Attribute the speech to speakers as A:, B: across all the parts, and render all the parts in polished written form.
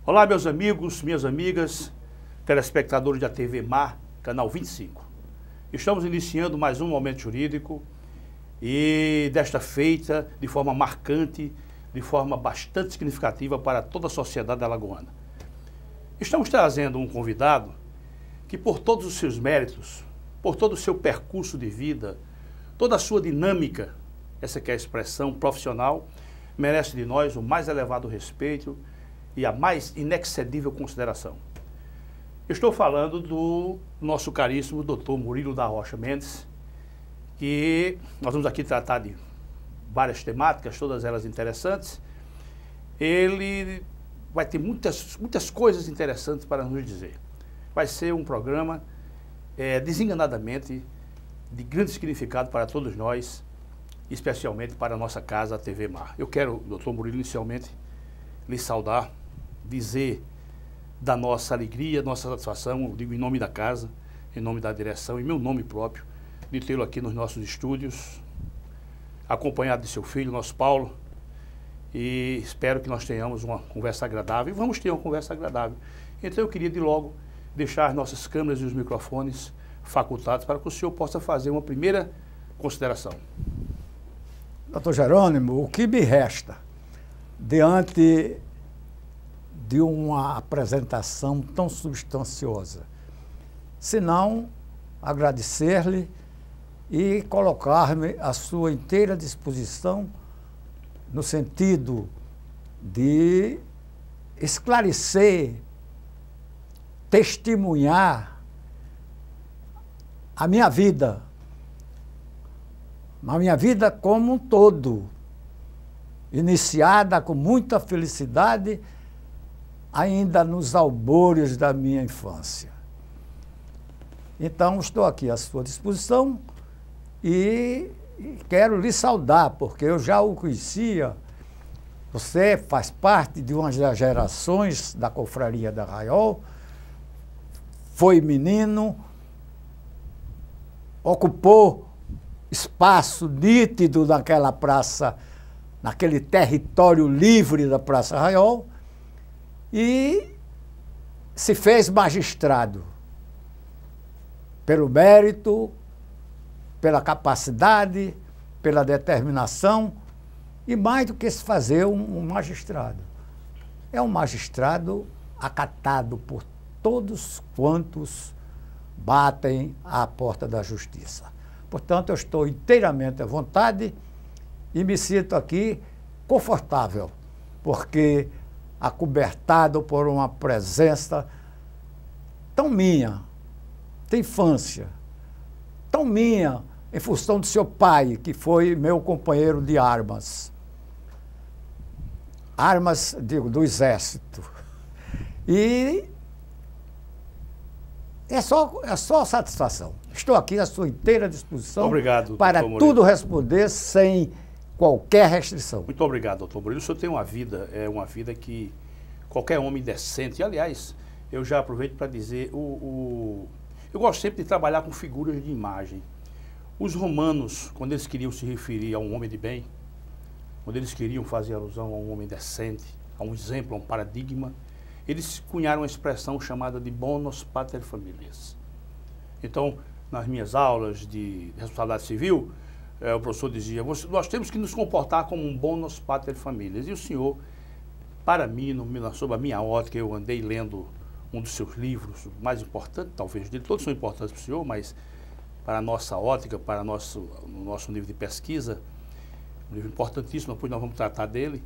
A: Olá, meus amigos, minhas amigas, telespectadores da TV Mar, canal 25. Estamos iniciando mais um Momento Jurídico e desta feita de forma marcante, de forma bastante significativa para toda a sociedade alagoana. Estamos trazendo um convidado que, por todos os seus méritos, por todo o seu percurso de vida, toda a sua dinâmica, essa que é a expressão profissional, merece de nós o mais elevado respeito e a mais inexcedível consideração. Estou falando do nosso caríssimo Dr. Murilo da Rocha Mendes, que nós vamos aqui tratar de várias temáticas, todas elas interessantes. Ele vai ter muitas coisas interessantes para nos dizer. Vai ser um programa, desenganadamente, de grande significado para todos nós, especialmente para a nossa casa, a TV Mar. Eu quero, Dr. Murilo, inicialmente, lhe saudar, dizer da nossa alegria, nossa satisfação, eu digo em nome da casa, em nome da direção, em meu nome próprio, de tê-lo aqui nos nossos estúdios, acompanhado de seu filho, nosso Paulo, e espero que nós tenhamos uma conversa agradável, e vamos ter uma conversa agradável. Então eu queria de logo deixar as nossas câmeras e os microfones facultados para que o senhor possa fazer uma primeira consideração.
B: Doutor Jerônimo, o que me resta diante de uma apresentação tão substanciosa, senão agradecer-lhe e colocar-me à sua inteira disposição no sentido de esclarecer, testemunhar a minha vida como um todo, iniciada com muita felicidade, ainda nos albores da minha infância. Então, estou aqui à sua disposição e quero lhe saudar, porque eu já o conhecia. Você faz parte de uma das gerações da Confraria da Arraiol, foi menino, ocupou espaço nítido naquela praça, naquele território livre da Praça Arraiol, e se fez magistrado pelo mérito, pela capacidade, pela determinação, e mais do que se fazer um magistrado. É um magistrado acatado por todos quantos batem à porta da justiça. Portanto, eu estou inteiramente à vontade e me sinto aqui confortável, porque acobertado por uma presença tão minha, da infância, tão minha, em função do seu pai, que foi meu companheiro de armas. Armas, digo, do Exército. E é só satisfação. Estou aqui à sua inteira disposição.
A: Obrigado,
B: para tudo responder sem qualquer restrição.
A: Muito obrigado, doutor Murilo. O senhor tem uma vida que qualquer homem decente, aliás, eu já aproveito para dizer, eu gosto sempre de trabalhar com figuras de imagem. Os romanos, quando eles queriam se referir a um homem de bem, quando eles queriam fazer alusão a um homem decente, a um exemplo, a um paradigma, eles cunharam uma expressão chamada de bonus pater familias. Então, nas minhas aulas de responsabilidade civil, o professor dizia, nós temos que nos comportar como um bonus pater familias. E o senhor, para mim, sob a minha ótica, eu andei lendo um dos seus livros, o mais importante, talvez, dele, todos são importantes para o senhor, mas para a nossa ótica, para o nosso nível de pesquisa, um livro importantíssimo, depois nós vamos tratar dele,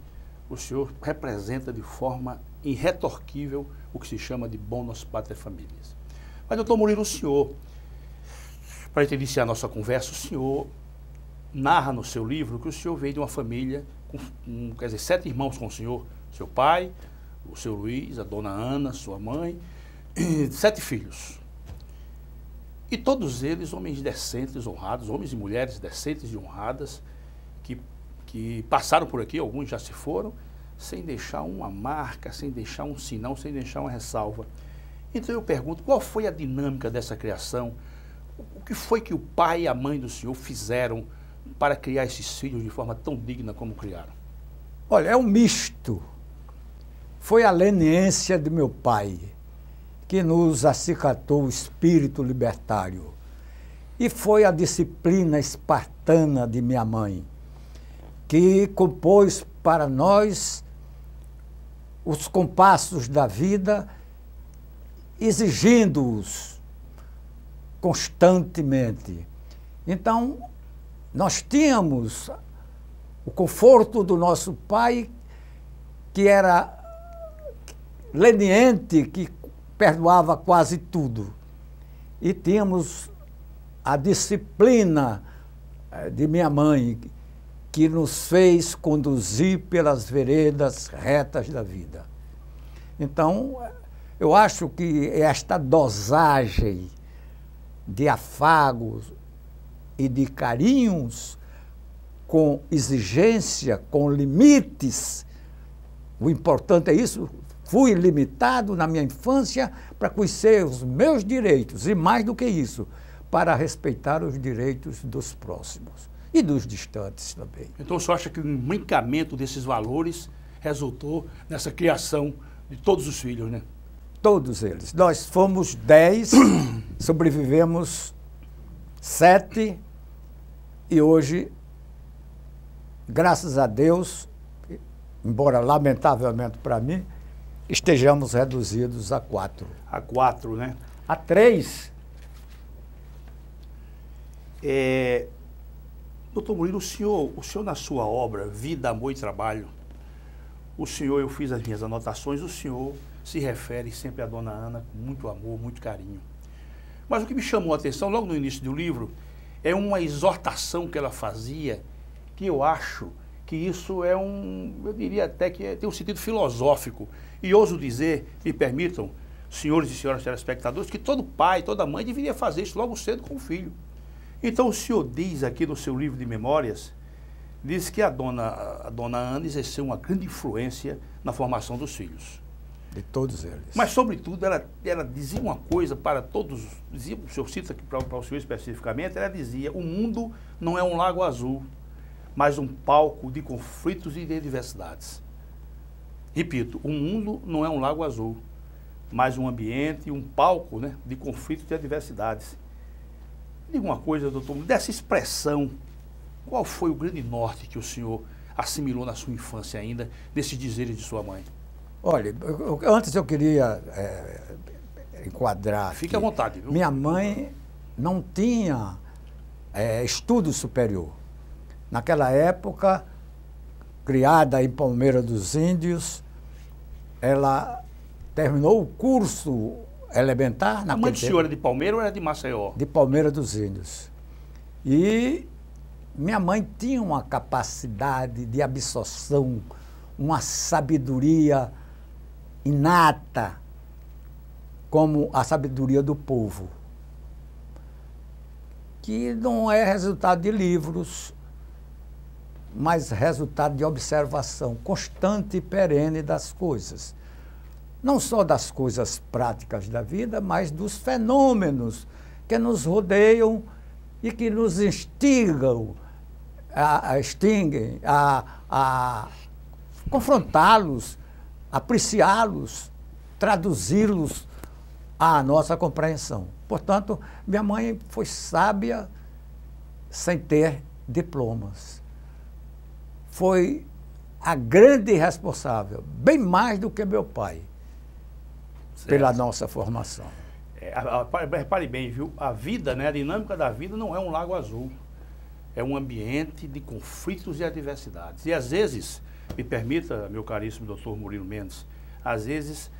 A: o senhor representa de forma irretorquível o que se chama de bonus pater familias. Mas, doutor Murilo, o senhor, para a gente iniciar a nossa conversa, o senhor narra no seu livro que o senhor veio de uma família, quer dizer, 7 irmãos com o senhor, seu pai, o seu Luiz, a dona Ana, sua mãe, 7 filhos. E todos eles homens decentes, honrados, homens e mulheres decentes e honradas, que passaram por aqui, alguns já se foram, sem deixar uma marca, sem deixar um sinal, sem deixar uma ressalva. Então eu pergunto, qual foi a dinâmica dessa criação? O que foi que o pai e a mãe do senhor fizeram para criar esses filhos de forma tão digna como criaram?
B: Olha, é um misto foi a leniência de meu pai, que nos acicatou o espírito libertário. E foi a disciplina espartana de minha mãe, que compôs para nós os compassos da vida, exigindo-os constantemente. Então, nós tínhamos o conforto do nosso pai, que era leniente, que perdoava quase tudo. E tínhamos a disciplina de minha mãe, que nos fez conduzir pelas veredas retas da vida. Então, eu acho que esta dosagem de afagos e de carinhos, com exigência, com limites, o importante é isso, fui limitado na minha infância para conhecer os meus direitos, e mais do que isso, para respeitar os direitos dos próximos e dos distantes também.
A: Então o senhor acha que o encaminhamento desses valores resultou nessa criação de todos os filhos, né?
B: Todos eles. Nós fomos 10, sobrevivemos 7 e hoje, graças a Deus, embora lamentavelmente para mim, estejamos reduzidos a 4.
A: A 4, né?
B: A 3.
A: Doutor Murilo, o senhor na sua obra, Vida, Amor e Trabalho, o senhor, eu fiz as minhas anotações, o senhor se refere sempre à dona Ana com muito amor, muito carinho. Mas o que me chamou a atenção, logo no início do livro, é uma exortação que ela fazia, que eu acho que isso é eu diria até que tem um sentido filosófico. E ouso dizer, me permitam, senhores e senhoras telespectadores, que todo pai, toda mãe deveria fazer isso logo cedo com o filho. Então o senhor diz aqui no seu livro de memórias, diz que a dona Ana exerceu uma grande influência na formação dos filhos.
B: De todos eles.
A: Mas, sobretudo, ela dizia uma coisa para todos, dizia, o senhor cita aqui para o senhor especificamente, ela dizia, o mundo não é um lago azul, mas um palco de conflitos e de diversidades. Repito, o mundo não é um lago azul, mas um ambiente, um palco, né, de conflitos e adversidades. Diga uma coisa, doutor, dessa expressão, qual foi o grande norte que o senhor assimilou na sua infância ainda, desses dizeres de sua mãe?
B: Olha, antes eu queria enquadrar.
A: Fique à vontade, viu?
B: Minha mãe não tinha estudo superior. Naquela época, criada em Palmeira dos Índios, ela terminou o curso elementar.
A: A mãe do senhor era de Palmeira ou era de Maceió?
B: De Palmeira dos Índios. E minha mãe tinha uma capacidade de absorção, uma sabedoria inata, como a sabedoria do povo, que não é resultado de livros, mas resultado de observação constante e perene das coisas. Não só das coisas práticas da vida, mas dos fenômenos que nos rodeiam e que nos instigam, extinguem, a confrontá-los, apreciá-los, traduzi-los à nossa compreensão. Portanto, minha mãe foi sábia sem ter diplomas. Foi a grande responsável, bem mais do que meu pai, certo, pela nossa formação.
A: Repare bem, viu? A vida, né, a dinâmica da vida não é um lago azul. É um ambiente de conflitos e adversidades. E às vezes, me permita, meu caríssimo doutor Murilo Mendes, às vezes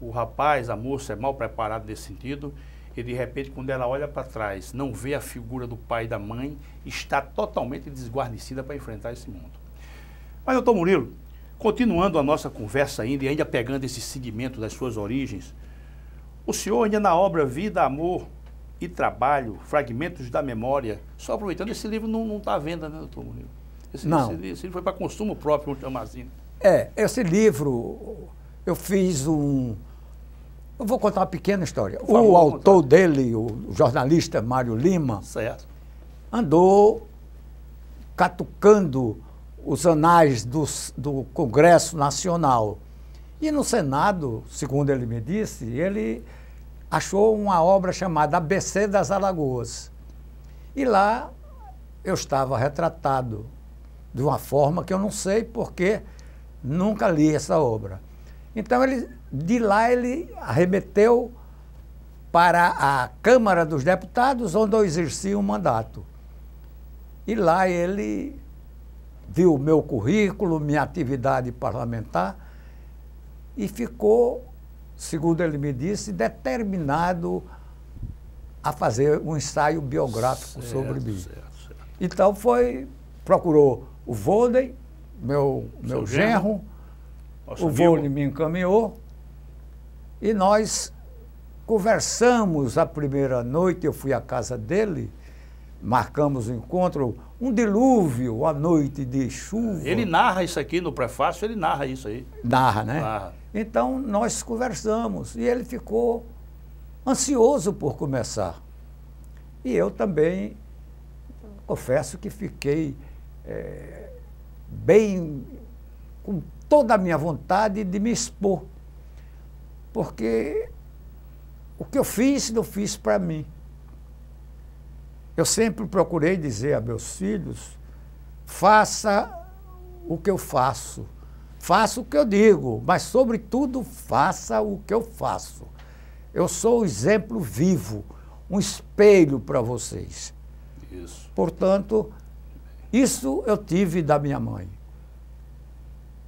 A: o rapaz, a moça é mal preparado nesse sentido e de repente quando ela olha para trás, não vê a figura do pai e da mãe, está totalmente desguarnecida para enfrentar esse mundo. Mas doutor Murilo, continuando a nossa conversa ainda e ainda pegando esse segmento das suas origens, o senhor ainda na obra Vida, Amor e Trabalho, Fragmentos da Memória, só aproveitando, esse livro não está à venda, né, doutor Murilo? Esse livro foi para consumo próprio, vamos chamar assim.
B: Esse livro, eu fiz eu vou contar uma pequena história.
A: Favor,
B: o autor dele, o jornalista Mário Lima,
A: certo,
B: andou catucando os anais do Congresso Nacional E no Senado, segundo ele me disse, ele achou uma obra chamada ABC das Alagoas. E lá eu estava retratado de uma forma que eu não sei porque nunca li essa obra. Então, de lá ele arremeteu para a Câmara dos Deputados, onde eu exercia um mandato. E lá ele viu o meu currículo, minha atividade parlamentar, e ficou, segundo ele me disse, determinado a fazer um ensaio biográfico sobre mim. Então procurou o Volney, meu genro, o Volney me encaminhou, e nós conversamos a primeira noite, eu fui à casa dele, marcamos o encontro, um dilúvio, uma noite de chuva.
A: Ele narra isso aqui no prefácio, ele narra isso aí.
B: Narra, né?
A: Narra.
B: Então, nós conversamos e ele ficou ansioso por começar. E eu também, confesso que fiquei bem, com toda a minha vontade de me expor. Porque o que eu fiz, não fiz para mim. Eu sempre procurei dizer a meus filhos, faça o que eu faço. Faça o que eu digo, mas, sobretudo, faça o que eu faço. Eu sou o exemplo vivo, um espelho para vocês.
A: Isso.
B: Portanto, isso eu tive da minha mãe.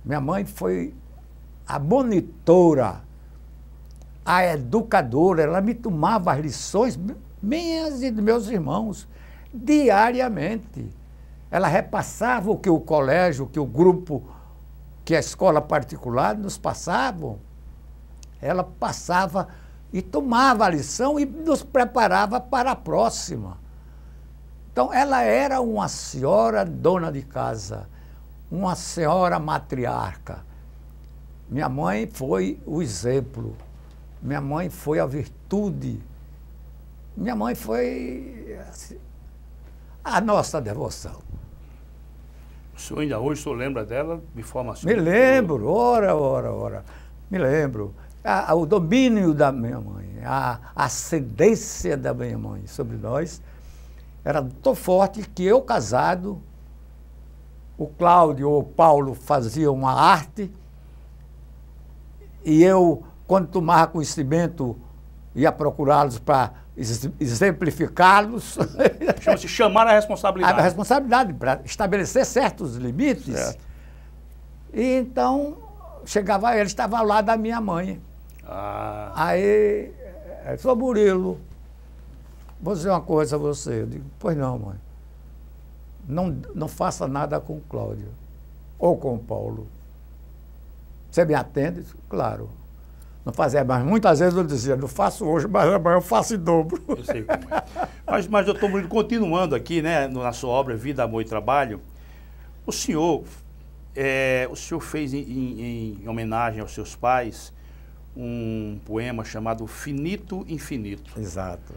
B: Minha mãe foi a monitora, a educadora, ela me tomava as lições minhas e dos meus irmãos, diariamente. Ela repassava o que o colégio, que o grupo, que a escola particular nos passavam. Ela passava e tomava a lição e nos preparava para a próxima. Então, ela era uma senhora dona de casa, uma senhora matriarca. Minha mãe foi o exemplo, minha mãe foi a virtude, minha mãe foi a nossa devoção.
A: O senhor ainda hoje, o senhor lembra dela de forma assim?
B: Me lembro, ora. Me lembro. O domínio da minha mãe, a ascendência da minha mãe sobre nós era tão forte que eu, casado, o Cláudio ou o Paulo faziam uma arte e eu, quando tomava conhecimento, ia procurá-los para exemplificá-los.
A: Chama-se chamar a responsabilidade.
B: A responsabilidade, para estabelecer certos limites.
A: Certo.
B: E então, chegava ele, estava ao lado da minha mãe.
A: Ah.
B: Aí, sou Murilo, vou dizer uma coisa a você. Eu digo, pois não, mãe. Não faça nada com o Cláudio ou com o Paulo. Você me atende? Claro. Não fazia, mas muitas vezes eu dizia, não faço hoje, mas amanhã eu faço em dobro.
A: Eu sei como é. Mas doutor Murilo, continuando aqui, né, na sua obra Vida, Amor e Trabalho, o senhor fez em homenagem aos seus pais um poema chamado Finito Infinito.
B: Exato.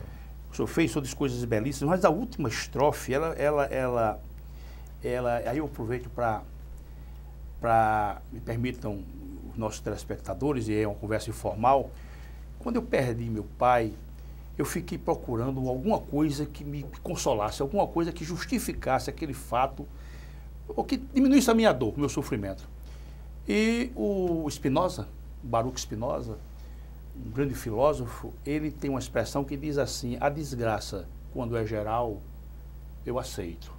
A: O senhor fez todas as coisas belíssimas, mas a última estrofe, aí eu aproveito me permitam os nossos telespectadores, e é uma conversa informal, quando eu perdi meu pai, eu fiquei procurando alguma coisa que me consolasse, alguma coisa que justificasse aquele fato, ou que diminuísse a minha dor, o meu sofrimento. E o Spinoza, Baruch Spinoza, um grande filósofo, ele tem uma expressão que diz assim, a desgraça, quando é geral, eu aceito.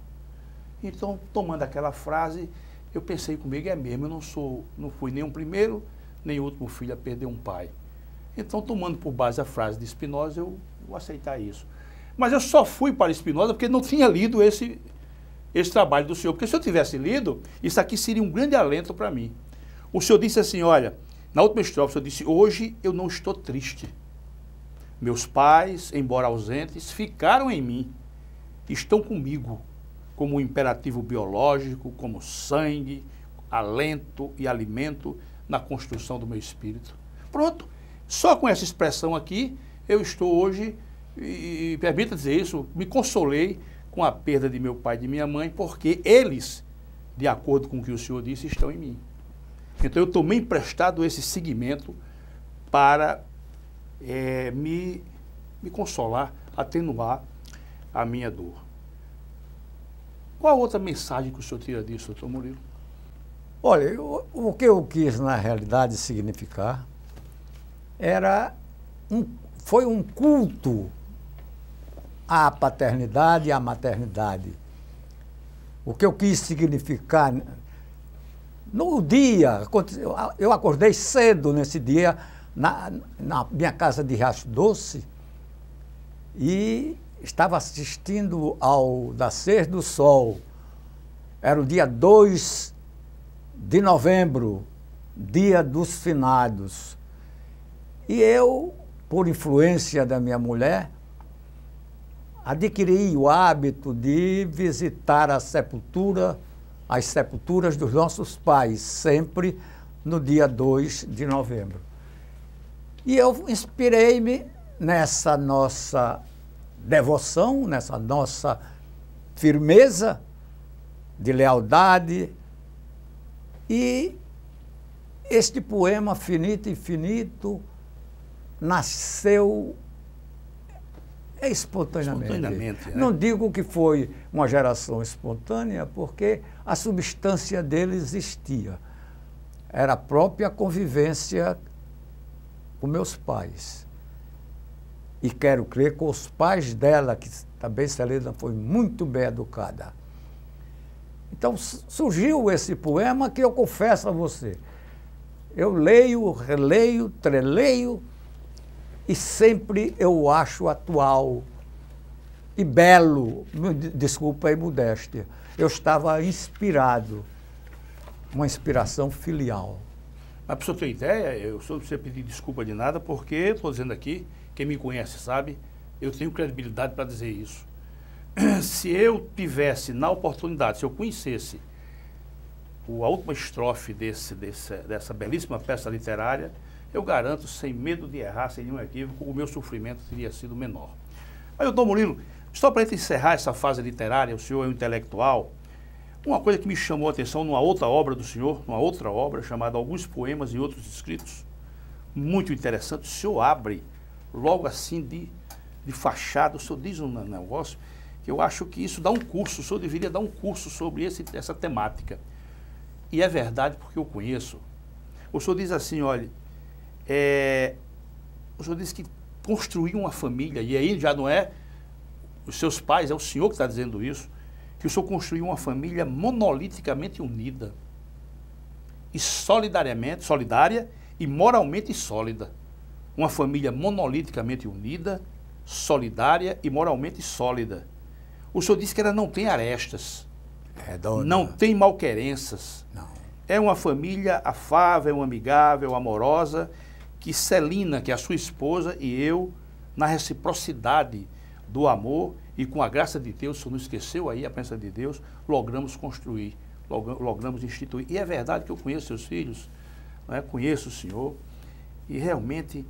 A: Então, tomando aquela frase, eu pensei comigo, é mesmo, eu não fui nem o primeiro, nem o último filho a perder um pai. Então, tomando por base a frase de Spinoza, eu vou aceitar isso. Mas eu só fui para Spinoza porque não tinha lido esse trabalho do senhor. Porque se eu tivesse lido, isso aqui seria um grande alento para mim. O senhor disse assim, olha, na última estrofe, o senhor disse, hoje eu não estou triste. Meus pais, embora ausentes, ficaram em mim, estão comigo, como um imperativo biológico, como sangue, alento e alimento na construção do meu espírito. Pronto. Só com essa expressão aqui, eu estou hoje, e permita dizer isso, me consolei com a perda de meu pai e de minha mãe, porque eles, de acordo com o que o senhor disse, estão em mim. Então eu tomei emprestado esse segmento para me consolar, atenuar a minha dor. Qual a outra mensagem que o senhor tira disso, doutor Murilo?
B: Olha, o que eu quis, na realidade, significar foi um culto à paternidade e à maternidade. O que eu quis significar, no dia, eu acordei cedo nesse dia, na minha casa de Riacho Doce, e estava assistindo ao nascer do sol. Era o dia 2 de novembro, dia dos finados. E eu, por influência da minha mulher, adquiri o hábito de visitar as sepulturas dos nossos pais, sempre no dia 2 de novembro. E eu inspirei-me nessa nossa devoção, nessa nossa firmeza de lealdade, e este poema, Finito Infinito, nasceu espontaneamente.
A: Né?
B: Não digo que foi uma geração espontânea, porque a substância dele existia. Era a própria convivência com meus pais. E quero crer com os pais dela, que também Celina foi muito bem educada. Então surgiu esse poema que eu confesso a você. Eu leio, releio, treleio, e sempre eu acho atual e belo. Desculpa a imodéstia. Eu estava inspirado, uma inspiração filial.
A: Mas para o senhor ter ideia, eu só não preciso pedir desculpa de nada, porque, estou dizendo aqui, quem me conhece sabe, eu tenho credibilidade para dizer isso. Se eu tivesse na oportunidade, se eu conhecesse a última estrofe dessa belíssima peça literária, eu garanto, sem medo de errar, sem nenhum equívoco, o meu sofrimento teria sido menor. Aí, doutor Murilo, só para a gente encerrar essa fase literária, o senhor é um intelectual, uma coisa que me chamou a atenção numa outra obra do senhor, numa outra obra chamada Alguns Poemas e Outros Escritos, muito interessante, o senhor abre logo assim de fachada, o senhor diz um negócio que eu acho que isso dá um curso, o senhor deveria dar um curso sobre essa temática. E é verdade porque eu conheço. O senhor diz assim, olha, o senhor diz que construir uma família, e aí já não é os seus pais, é o senhor que está dizendo isso, que o senhor construiu uma família monoliticamente unida, e solidária e moralmente sólida. Uma família monoliticamente unida, solidária e moralmente sólida. O senhor disse que ela não tem arestas, não tem malquerenças.
B: Não.
A: É uma família afável, amigável, amorosa, que Celina, que é a sua esposa, e eu, na reciprocidade do amor e com a graça de Deus, o senhor não esqueceu aí a presença de Deus, logramos construir, logramos instituir. E é verdade que eu conheço seus filhos, né? Conheço o senhor, e realmente,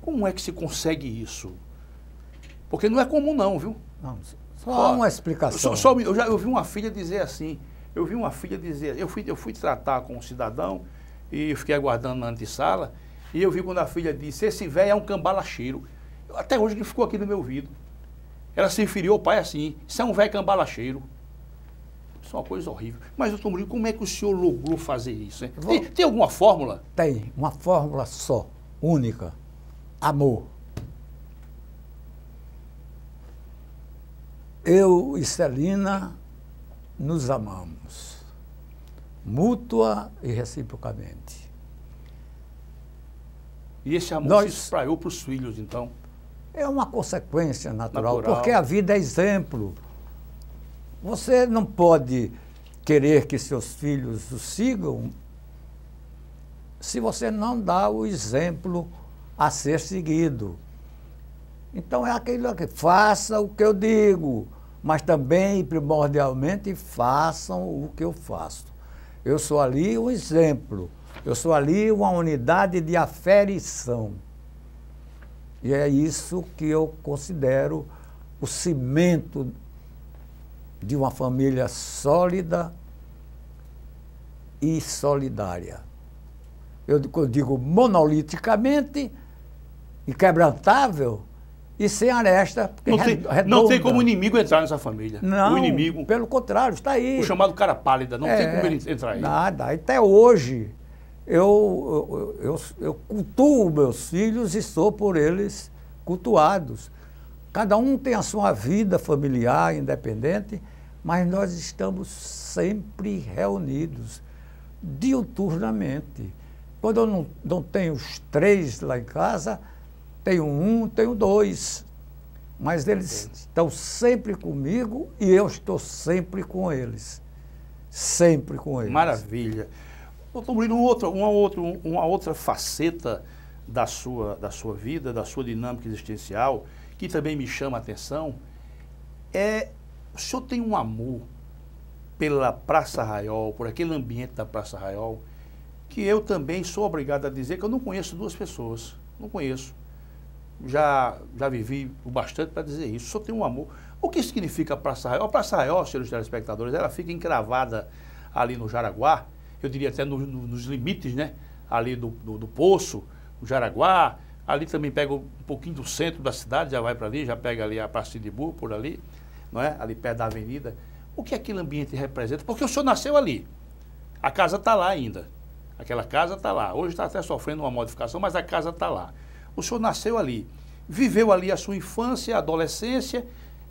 A: como é que se consegue isso? Porque não é comum não, viu?
B: Não, só uma explicação.
A: Eu vi uma filha dizer assim, eu fui tratar com um cidadão e eu fiquei aguardando na antessala, e eu vi quando a filha disse, esse velho é um cambalacheiro. Até hoje ele ficou aqui no meu ouvido. Ela se referiu ao pai assim, isso é um velho cambalacheiro. Isso é uma coisa horrível. Mas, doutor Murilo, como é que o senhor logrou fazer isso? Tem alguma fórmula?
B: Tem, uma fórmula só, única. Amor. Eu e Celina nos amamos, mútua e reciprocamente.
A: E esse amor se espraiou para os filhos, então?
B: É uma consequência natural, porque a vida é exemplo. Você não pode querer que seus filhos o sigam se você não dá o exemplo a ser seguido. Então é aquilo que faça o que eu digo, mas também, primordialmente, façam o que eu faço. Eu sou ali um exemplo, eu sou ali uma unidade de aferição. E é isso que eu considero o cimento de uma família sólida e solidária. eu digo monoliticamente, inquebrantável e sem aresta.
A: Não tem como o inimigo entrar nessa família.
B: Não,
A: o inimigo,
B: pelo contrário, está aí.
A: O chamado cara pálida, não tem como ele entrar aí.
B: Nada. Até hoje, eu cultuo meus filhos e sou por eles cultuados. Cada um tem a sua vida familiar, independente, mas nós estamos sempre reunidos, diuturnamente. Quando eu não tenho os 3 lá em casa, tenho 1, tenho 2. Mas eles estão sempre comigo e eu estou sempre com eles. Sempre com eles.
A: Maravilha. Doutor Murilo, uma outra faceta da sua vida, da sua dinâmica existencial, que também me chama a atenção, o senhor tem um amor pela Praça Arraiol, por aquele ambiente da Praça Arraiol, que eu também sou obrigado a dizer que eu não conheço 2 pessoas. Não conheço. Já vivi o bastante para dizer isso. O senhor tem um amor. O que significa a Praça Arraiol? A Praça Arraiol, senhores telespectadores, ela fica encravada ali no Jaraguá, eu diria até nos limites, né? Ali do Poço, o Jaraguá, ali também pega um pouquinho do centro da cidade, já vai para ali, já pega ali a Praça de Ibu, por ali, não é? Ali perto da avenida. O que aquele ambiente representa? Porque o senhor nasceu ali. A casa está lá ainda. Aquela casa está lá. Hoje está até sofrendo uma modificação, mas a casa está lá. O senhor nasceu ali, viveu ali a sua infância, a adolescência,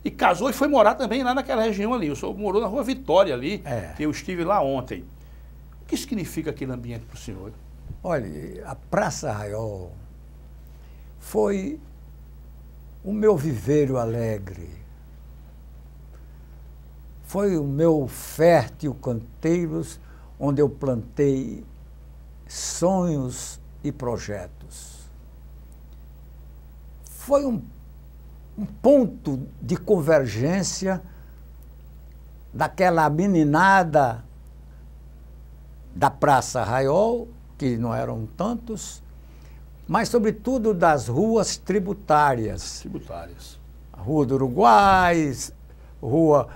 A: e casou e foi morar também lá naquela região ali. O senhor morou na Rua Vitória ali, que eu estive lá ontem. O que significa aquele ambiente para o senhor?
B: Olha, a Praça Arraiol foi o meu viveiro alegre. Foi o meu fértil canteiros, onde eu plantei sonhos e projetos. Foi um ponto de convergência daquela meninada da Praça Arraiol, que não eram tantos, mas, sobretudo, das ruas tributárias.
A: Tributárias.
B: A Rua do Uruguai, Rua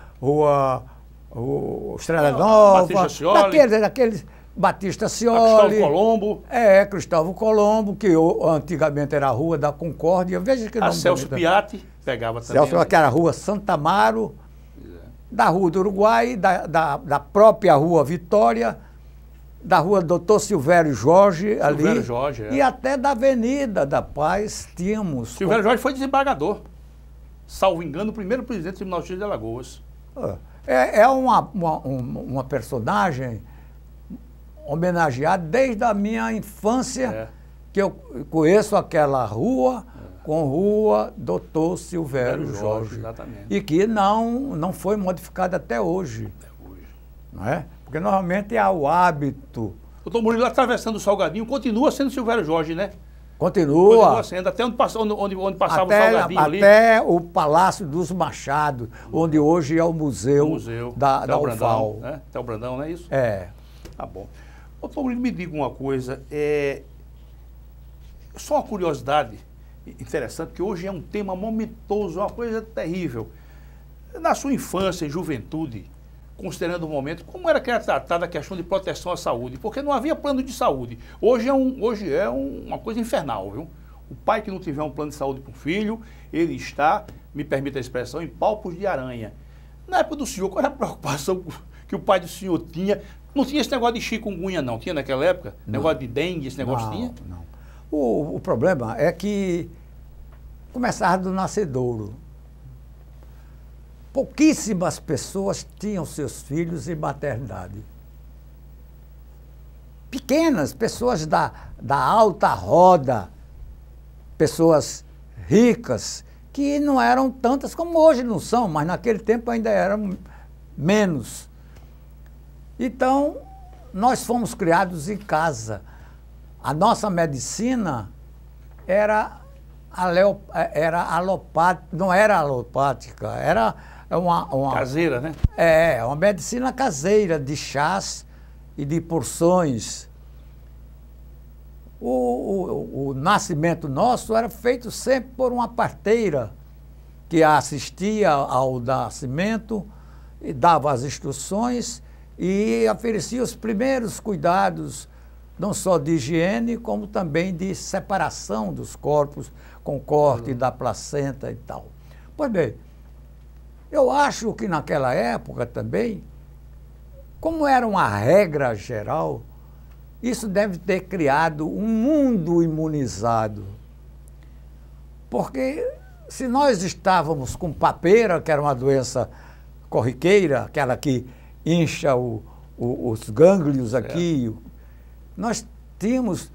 B: Estrela Nova,
A: Batista Scioli.
B: daqueles Batista Scioli.
A: Cristóvão Colombo.
B: Cristóvão Colombo, que antigamente era a Rua da Concórdia. Veja que
A: a Celso Piatti pegava também.
B: Celso, que era a Rua Santa Amaro, da Rua do Uruguai, da própria Rua Vitória, da Rua Doutor Silvério Jorge, ali.
A: Jorge,
B: e até da Avenida da Paz tínhamos.
A: Silvério Jorge foi desembargador. Salvo engano, o primeiro presidente do Tribunal de Justiça de Alagoas.
B: É uma personagem homenageada desde a minha infância, que eu conheço aquela rua com Rua Doutor Silvério Jorge.
A: Exatamente.
B: E que não foi modificada até hoje. Não é? Porque normalmente é o hábito.
A: Doutor Murilo, atravessando o Salgadinho, continua sendo Silvério Jorge, né?
B: Continua
A: sendo, até onde passava o Salgadinho ali.
B: Até o Palácio dos Machados, onde hoje é o museu da UFAL.
A: Até o Brandão, não é isso?
B: É.
A: Tá bom. Doutor Murilo, me diga uma coisa, só uma curiosidade interessante, que hoje é um tema momentoso, uma coisa terrível. Na sua infância e juventude, considerando o momento, como era que era tratada a questão de proteção à saúde? Porque não havia plano de saúde. Hoje é uma coisa infernal, viu? O pai que não tiver um plano de saúde para o filho, ele está, me permita a expressão, em palpos de aranha. Na época do senhor, qual era a preocupação que o pai do senhor tinha? Não tinha esse negócio de chikungunya, não? Tinha naquela época? Não. Negócio de dengue, esse negócio tinha?
B: Não. O problema é que começava do nascedouro. Pouquíssimas pessoas tinham seus filhos em maternidade. Pequenas, pessoas da alta roda, pessoas ricas, que não eram tantas como hoje não são, mas naquele tempo ainda eram menos. Então, nós fomos criados em casa. A nossa medicina era alopática, não era alopática, era uma
A: caseira, né?
B: Uma medicina caseira, de chás e de porções. O nascimento nosso era feito sempre por uma parteira que assistia ao nascimento e dava as instruções e oferecia os primeiros cuidados não só de higiene, como também de separação dos corpos, com corte da placenta e tal. Pois bem, eu acho que naquela época também, como era uma regra geral, isso deve ter criado um mundo imunizado. Porque se nós estávamos com papeira, que era uma doença corriqueira, aquela que incha os gânglios aqui, nós tínhamos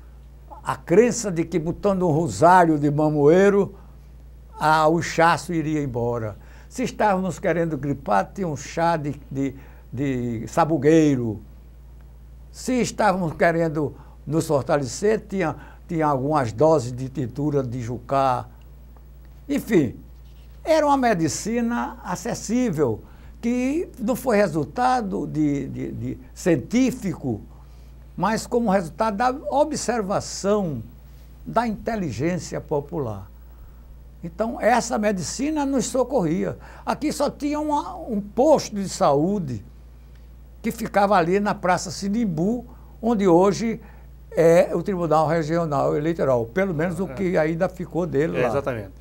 B: a crença de que botando um rosário de mamoeiro, o inchaço iria embora. Se estávamos querendo gripar, tinha um chá de sabugueiro. Se estávamos querendo nos fortalecer, tinha algumas doses de tintura de jucá. Enfim, era uma medicina acessível, que não foi resultado de científico, mas como resultado da observação da inteligência popular. Então, essa medicina nos socorria. Aqui só tinha um posto de saúde que ficava ali na Praça Sinimbu, onde hoje é o Tribunal Regional Eleitoral, pelo menos o que ainda ficou dele lá.
A: Exatamente.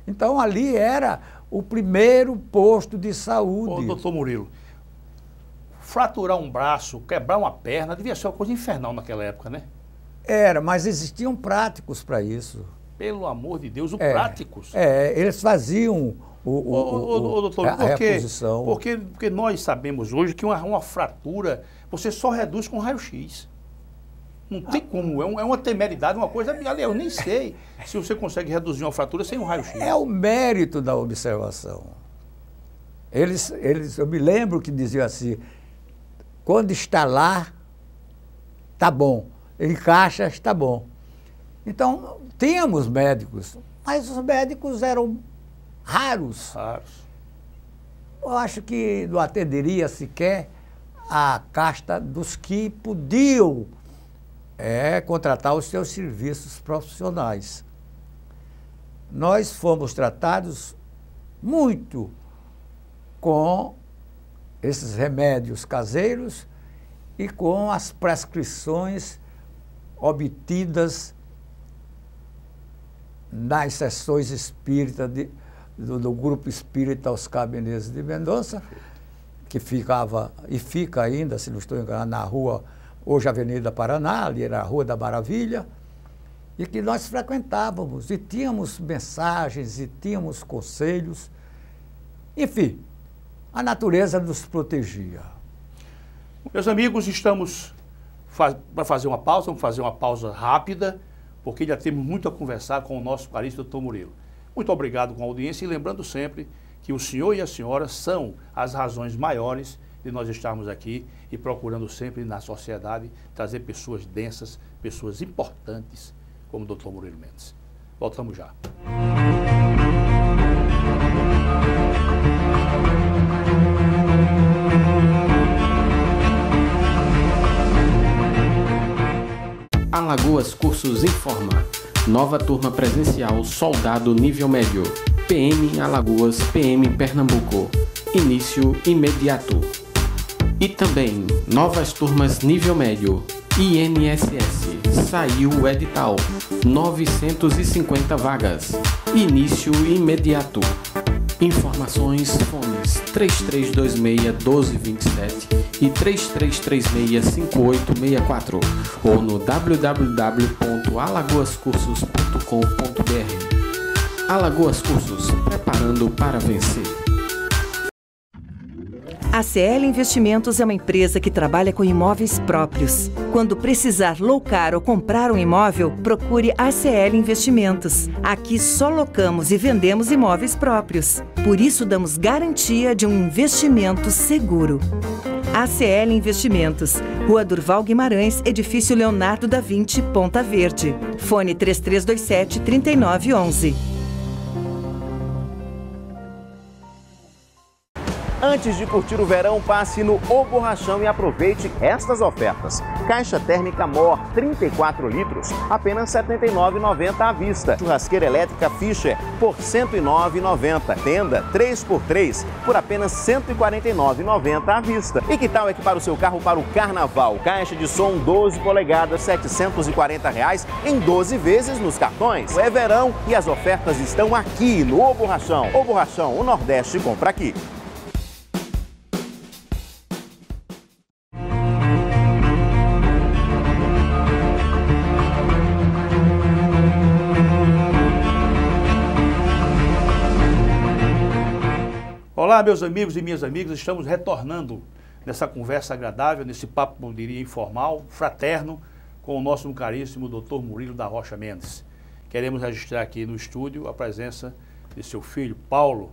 B: Então, ali era o primeiro posto de saúde.
A: Ô, doutor Murilo, fraturar um braço, quebrar uma perna, devia ser uma coisa infernal naquela época, né?
B: Era, mas existiam práticos para isso.
A: Pelo amor de Deus, práticos.
B: Eles faziam
A: doutor,
B: a reposição.
A: Porque nós sabemos hoje que uma fratura você só reduz com raio-x. Não tem como, é uma temeridade, uma coisa... Aliás, eu nem sei se você consegue reduzir uma fratura sem um raio-x.
B: É o mérito da observação. Eu me lembro que diziam assim, quando está lá, está bom. Encaixa, está bom. Então, tínhamos médicos, mas os médicos eram raros. Eu acho que não atenderia sequer a casta dos que podiam contratar os seus serviços profissionais. Nós fomos tratados muito com esses remédios caseiros e com as prescrições obtidas nas sessões espíritas do Grupo Espírita Oscar Menezes de Mendonça, que ficava e fica ainda, se não estou enganado, na rua, hoje Avenida Paraná, ali era a Rua da Maravilha, e que nós frequentávamos, e tínhamos mensagens, e tínhamos conselhos. Enfim, a natureza nos protegia.
A: Meus amigos, estamos para fazer uma pausa, vamos fazer uma pausa rápida, porque já temos muito a conversar com o nosso caríssimo doutor Murilo. Muito obrigado com a audiência e lembrando sempre que o senhor e a senhora são as razões maiores de nós estarmos aqui e procurando sempre na sociedade trazer pessoas densas, pessoas importantes, como o doutor Murilo Mendes. Voltamos já.
C: Alagoas Cursos informa. Nova turma presencial Soldado Nível Médio. PM Alagoas, PM Pernambuco. Início imediato. E também novas turmas Nível Médio. INSS. Saiu o edital. 950 vagas. Início imediato. Informações, fones 3326-1227 e 3336-5864 ou no www.alagoascursos.com.br. Alagoas Cursos, preparando para vencer.
D: A CL Investimentos é uma empresa que trabalha com imóveis próprios. Quando precisar locar ou comprar um imóvel, procure a CL Investimentos. Aqui só locamos e vendemos imóveis próprios. Por isso, damos garantia de um investimento seguro. ACL Investimentos, Rua Durval Guimarães, Edifício Leonardo da Vinci, Ponta Verde. Fone 3327-3911.
E: Antes de curtir o verão, passe no O Borrachão e aproveite estas ofertas. Caixa térmica Mor, 34 litros, apenas R$ 79,90 à vista. Churrasqueira elétrica Fischer, por R$ 109,90. Tenda 3x3, por apenas R$ 149,90 à vista. E que tal equipar o seu carro para o carnaval? Caixa de som 12 polegadas, R$ 740 em 12 vezes nos cartões. É verão e as ofertas estão aqui no O Borrachão. O Borrachão, o Nordeste compra aqui.
A: Olá, meus amigos e minhas amigas, estamos retornando nessa conversa agradável, nesse papo, eu diria, informal, fraterno, com o nosso caríssimo Dr. Murilo da Rocha Mendes. Queremos registrar aqui no estúdio a presença de seu filho, Paulo,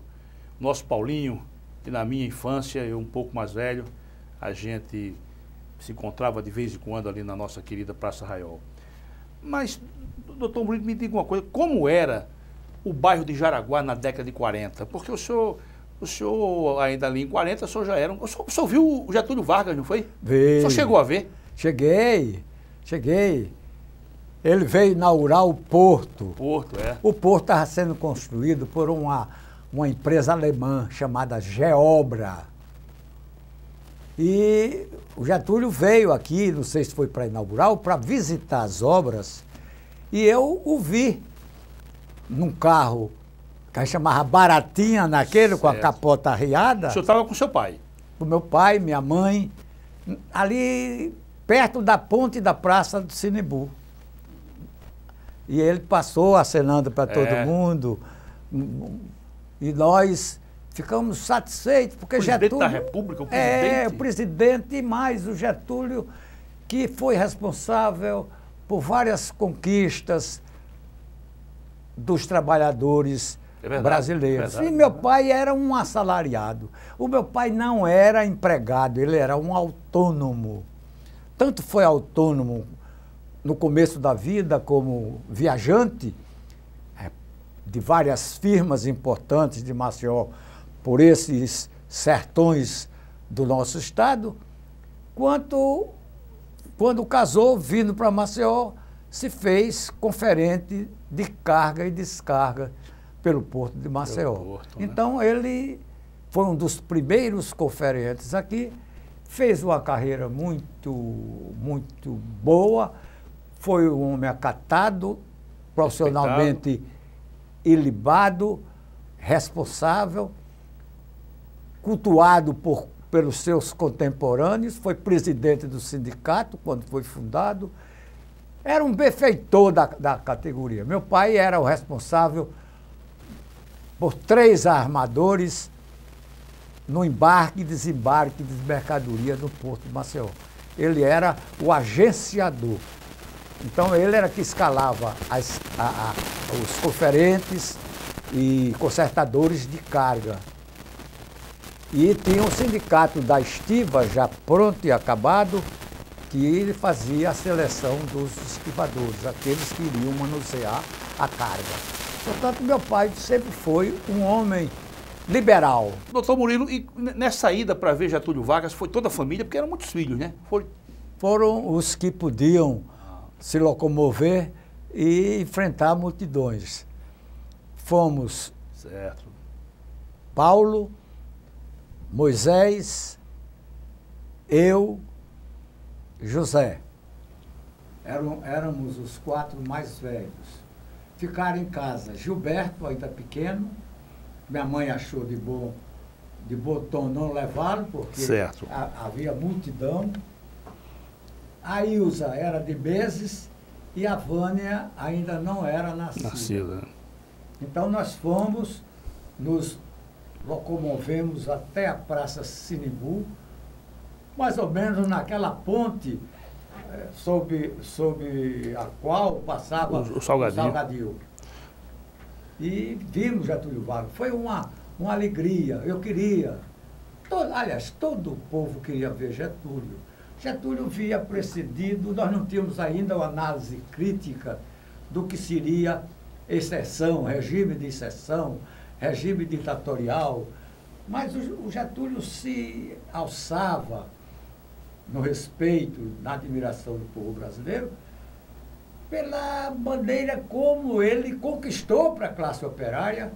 A: nosso Paulinho, que na minha infância, eu um pouco mais velho, a gente se encontrava de vez em quando ali na nossa querida Praça Arraiol. Mas, doutor Murilo, me diga uma coisa, como era o bairro de Jaraguá na década de 40? Porque o senhor ainda ali em 40, o senhor já era... O senhor viu o Getúlio Vargas, não foi?
B: Vi.
A: O senhor chegou a ver?
B: Cheguei. Ele veio inaugurar o porto.
A: Porto, é.
B: O porto estava sendo construído por uma empresa alemã chamada Geobra. E o Getúlio veio aqui, não sei se foi para inaugurar ou para visitar as obras, e eu o vi num carro que a gente chamava Baratinha naquele, certo, com a capota arriada.
A: O senhor estava com seu pai?
B: Com meu pai, minha mãe, ali perto da ponte da Praça do Sinibu. E ele passou acenando para todo mundo. E nós ficamos satisfeitos, porque
A: o presidente
B: Getúlio...
A: da República, o presidente?
B: O presidente e mais o Getúlio, que foi responsável por várias conquistas dos trabalhadores brasileiros. E meu pai era um assalariado. O meu pai não era empregado, ele era um autônomo. Tanto foi autônomo no começo da vida como viajante de várias firmas importantes de Maceió por esses sertões do nosso estado, quanto quando casou, vindo para Maceió, se fez conferente de carga e descarga pelo Porto de Maceió. Porto, né? Então, ele foi um dos primeiros conferentes aqui, fez uma carreira muito boa, foi um homem acatado, profissionalmente ilibado, responsável, cultuado pelos seus contemporâneos, foi presidente do sindicato quando foi fundado, era um benfeitor da categoria. Meu pai era o responsável por 3 armadores no embarque e desembarque de mercadoria no Porto de Maceió. Ele era o agenciador. Então, ele era que escalava os conferentes e consertadores de carga. E tinha um sindicato da estiva já pronto e acabado, que ele fazia a seleção dos estivadores, aqueles que iriam manusear a carga. Portanto, meu pai sempre foi um homem liberal.
A: Doutor Murilo, e nessa ida para ver Getúlio Vargas, foi toda a família, porque eram muitos filhos, né?
B: Foram os que podiam se locomover e enfrentar multidões. Fomos
A: certo.
B: Paulo, Moisés, eu, José. Éramos os 4 mais velhos. Ficaram em casa Gilberto, ainda pequeno. Minha mãe achou de bom tom não levá-lo, porque havia multidão. A Ilza era de meses e a Vânia ainda não era nascida. Então nós fomos, nos locomovemos até a Praça Sinibu, mais ou menos naquela ponte sob a qual passava o Salgadinho. E vimos Getúlio Vargas. Foi uma alegria. Eu queria... todo o povo queria ver Getúlio. Getúlio via precedido, nós não tínhamos ainda uma análise crítica do que seria exceção, regime de exceção, regime ditatorial, Mas o Getúlio se alçava no respeito, na admiração do povo brasileiro, pela maneira como ele conquistou para a classe operária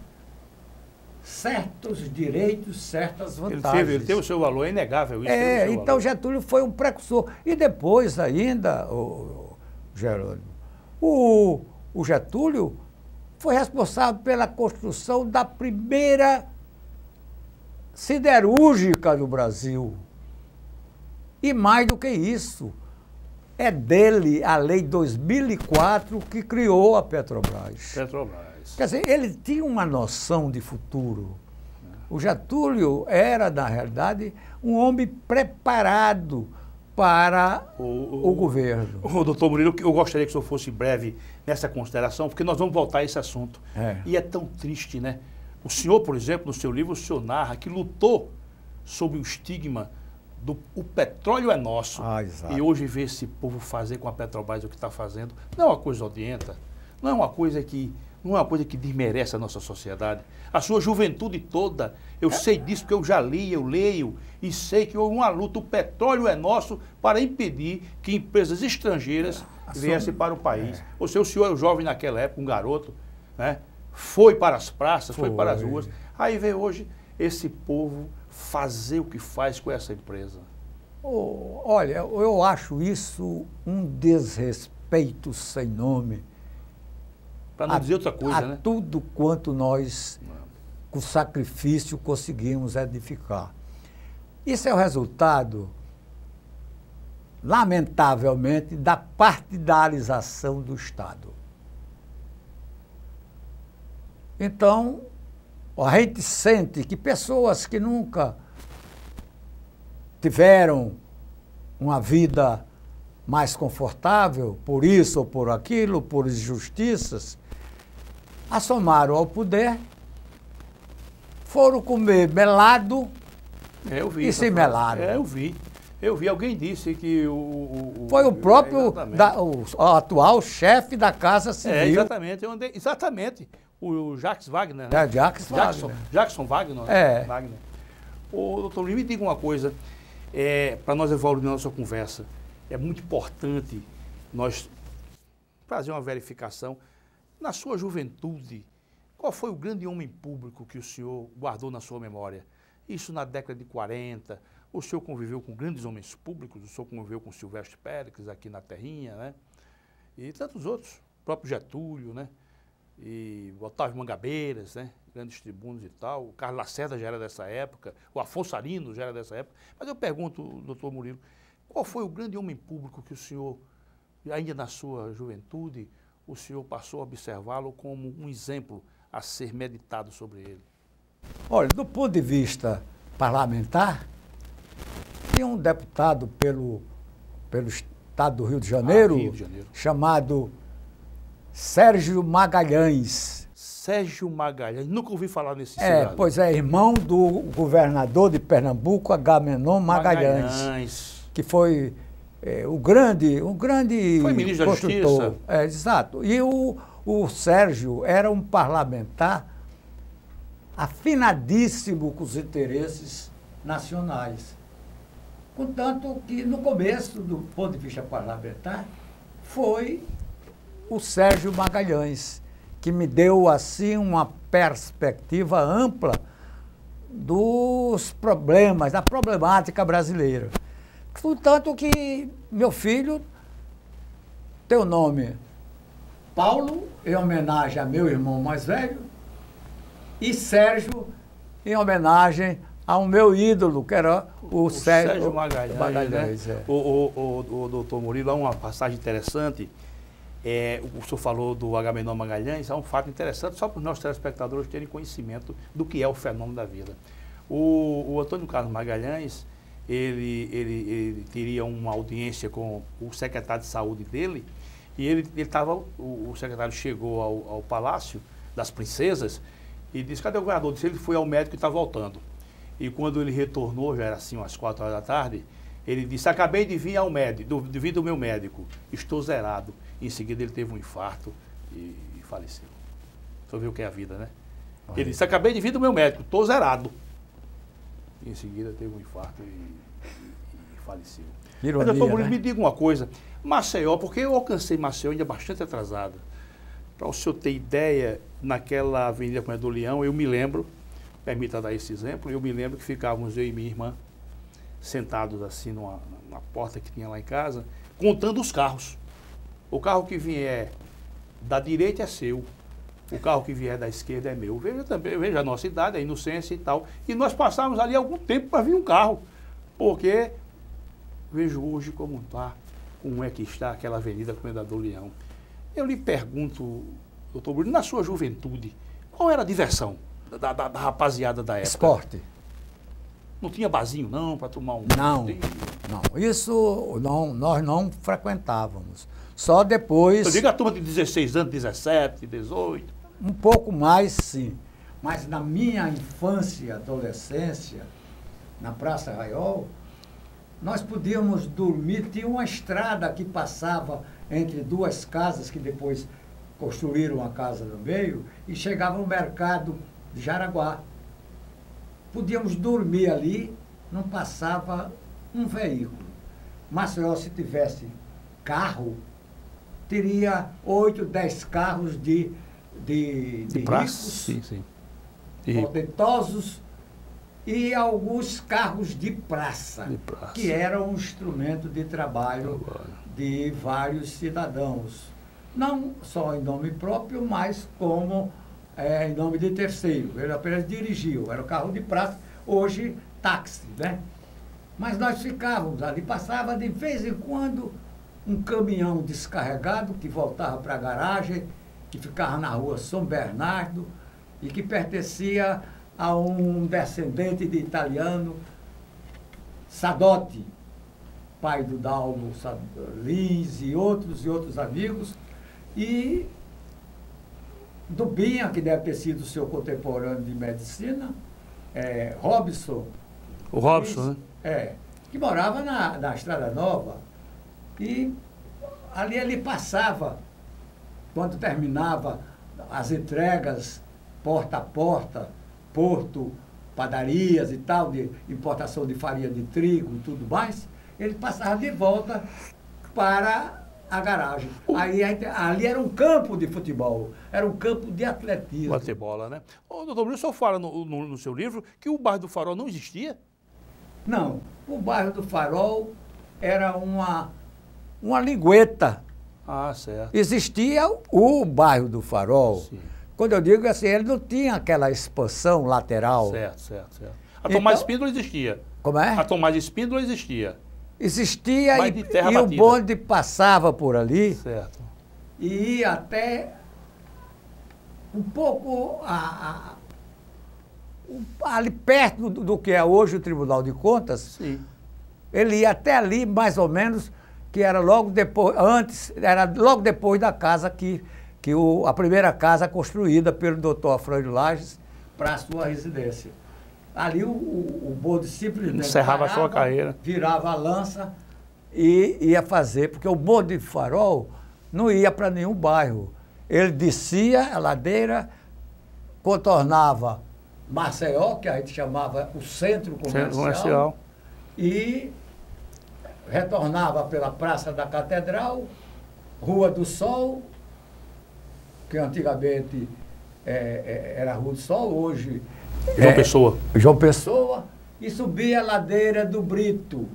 B: certos direitos, certas vantagens.
A: Ele teve o seu valor, é inegável isso.
B: Então Getúlio foi um precursor. E depois ainda, Jerônimo, o Getúlio foi responsável pela construção da primeira siderúrgica do Brasil. E mais do que isso, é dele a Lei 2004 que criou a Petrobras. Quer dizer, ele tinha uma noção de futuro. O Getúlio era, na realidade, um homem preparado para o governo.
A: Doutor Murilo, eu gostaria que o senhor fosse breve nessa consideração, porque nós vamos voltar a esse assunto. E é tão triste, né? O senhor, por exemplo, no seu livro, o senhor narra que lutou sob o estigma do o petróleo é nosso. E hoje ver esse povo fazer com a Petrobras o que está fazendo não é uma coisa odienta, não é uma coisa que desmerece a nossa sociedade. A sua juventude toda, eu sei disso porque eu já li, eu leio e sei que houve uma luta, o petróleo é nosso, para impedir que empresas estrangeiras viessem para o país. Ou seja, o senhor é jovem naquela época, um garoto, né? Foi para as praças, foi para as ruas. Aí vê hoje esse povo fazer o que faz com essa empresa.
B: Olha, eu acho isso um desrespeito sem nome.
A: Para não dizer outra coisa, né?
B: Tudo quanto nós, com sacrifício, conseguimos edificar. Isso é o resultado, lamentavelmente, da partidarização do Estado. Então, a gente sente que pessoas que nunca tiveram uma vida mais confortável, por isso ou por aquilo, por injustiças, assomaram ao poder, foram comer melado e se melaram.
A: Eu vi, alguém disse que
B: foi o próprio, o atual chefe da Casa Civil.
A: Exatamente. O Jacques Wagner.
B: Né?
A: Jackson Wagner. Wagner. Doutor, me diga uma coisa, para nós evoluir nossa conversa. É muito importante nós fazer uma verificação. Na sua juventude, qual foi o grande homem público que o senhor guardou na sua memória? Isso na década de 40, o senhor conviveu com grandes homens públicos, o senhor conviveu com Silvestre Péricles aqui na Terrinha, né? E tantos outros, o próprio Getúlio, né? E o Otávio Mangabeiras, né? Grandes tribunos e tal, o Carlos Lacerda já era dessa época, o Afonso Arinos já era dessa época. Mas eu pergunto, doutor Murilo, qual foi o grande homem público que o senhor, ainda na sua juventude, o senhor passou a observá-lo como um exemplo a ser meditado sobre ele?
B: Olha, do ponto de vista parlamentar, tinha um deputado pelo estado do Rio de Janeiro, chamado Sérgio Magalhães.
A: Sérgio Magalhães, nunca ouvi falar nesse cidadão.
B: Pois é, irmão do governador de Pernambuco, Agamenon Magalhães. Que foi o grande
A: foi ministro da Justiça.
B: Exato. E o Sérgio era um parlamentar afinadíssimo com os interesses nacionais. Contanto que, no começo, do ponto de vista parlamentar, foi o Sérgio Magalhães, que me deu, assim, uma perspectiva ampla dos problemas, da problemática brasileira. Portanto que meu filho tem o nome Paulo, em homenagem a meu irmão mais velho, e Sérgio, em homenagem ao meu ídolo, que era o Sérgio
A: Magalhães. Né? O doutor Murilo, há uma passagem interessante. O senhor falou do Agamenon Magalhães, há um fato interessante, só para os nossos telespectadores terem conhecimento do que é o fenômeno da vida. O Antônio Carlos Magalhães, ele teria uma audiência com o secretário de saúde dele, e o secretário chegou ao Palácio das Princesas e disse: cadê o governador? Disse: ele foi ao médico e está voltando. E quando ele retornou, já era assim umas 4 horas da tarde, ele disse: acabei de vir do meu médico, estou zerado. Em seguida ele teve um infarto e faleceu. Você viu o que é a vida, né? Ele disse: acabei de vir do meu médico, estou zerado. e em seguida teve um infarto e faleceu.
B: Ironia,
A: Mas, doutor Murilo,
B: né?
A: me diga uma coisa. Maceió, porque eu alcancei Maceió ainda bastante atrasado. Para o senhor ter ideia, naquela Avenida Cunha do Leão, eu me lembro, permita dar esse exemplo, eu me lembro que ficávamos eu e minha irmã sentados assim numa porta que tinha lá em casa, contando os carros. O carro que vier da direita é seu, o carro que vier da esquerda é meu. Veja também, veja a nossa idade, a inocência e tal. E nós passávamos ali algum tempo para vir um carro, porque vejo hoje como é que está aquela Avenida Comendador Leão. Eu lhe pergunto, doutor Bruno, na sua juventude, qual era a diversão da rapaziada da época?
B: Esporte.
A: Não tinha barzinho não, para tomar um...
B: Não, não. Isso não, nós não frequentávamos. Só depois...
A: Eu digo a turma de 16 anos, 17, 18.
B: Um pouco mais, sim. Mas na minha infância e adolescência, na Praça Arraiol, nós podíamos dormir, tinha uma estrada que passava entre duas casas, que depois construíram uma casa no meio, e chegava no mercado de Jaraguá. Podíamos dormir ali, não passava um veículo. Maceió, se tivesse carro, teria 8, 10 carros de ricos,
A: sim.
B: potetosos, e alguns carros de praça, que eram um instrumento de trabalho de vários cidadãos. Não só em nome próprio, mas como em nome de terceiro. Ele apenas dirigiu, era o carro de praça, hoje táxi, né? Mas nós ficávamos ali, passava de vez em quando um caminhão descarregado que voltava para a garagem, que ficava na rua São Bernardo e que pertencia a um descendente de italiano, Sadotti, pai do Dalmo Lins e outros amigos, e do Binha, que deve ter sido seu contemporâneo de medicina, Robson.
A: O Robson, né?
B: Que morava na Estrada Nova. E ali ele passava, quando terminava as entregas porta a porta, porto, padarias e tal, de importação de farinha de trigo e tudo mais, ele passava de volta para a garagem. Ali era um campo de futebol, era um campo de atletismo.
A: Bater bola, né? Ô, doutor Bruno, o senhor fala no seu livro que o bairro do Farol não existia?
B: Não, o bairro do Farol era uma lingueta.
A: Ah, certo.
B: Existia o bairro do Farol.
A: Sim.
B: Quando eu digo assim, ele não tinha aquela expansão lateral.
A: Certo. A Tomás Espíndola existia.
B: Como é?
A: A Tomás Espíndola existia.
B: Existia
A: Mas de terra
B: e o
A: batida.
B: bonde passava por ali.
A: Certo.
B: E ia até um pouco ali perto do que é hoje o Tribunal de Contas.
A: Sim.
B: Ele ia até ali, mais ou menos, que era logo depois da casa a primeira casa construída pelo doutor Afrânio Lages para a sua residência. Ali o bonde simplesmente
A: encerrava a sua carreira,
B: virava a lança e ia fazer, porque o bonde de Farol não ia para nenhum bairro. Ele descia a ladeira, contornava Maceió, que a gente chamava o centro comercial, e retornava pela Praça da Catedral, Rua do Sol, que antigamente era Rua do Sol, hoje João Pessoa, e subia a ladeira do Brito,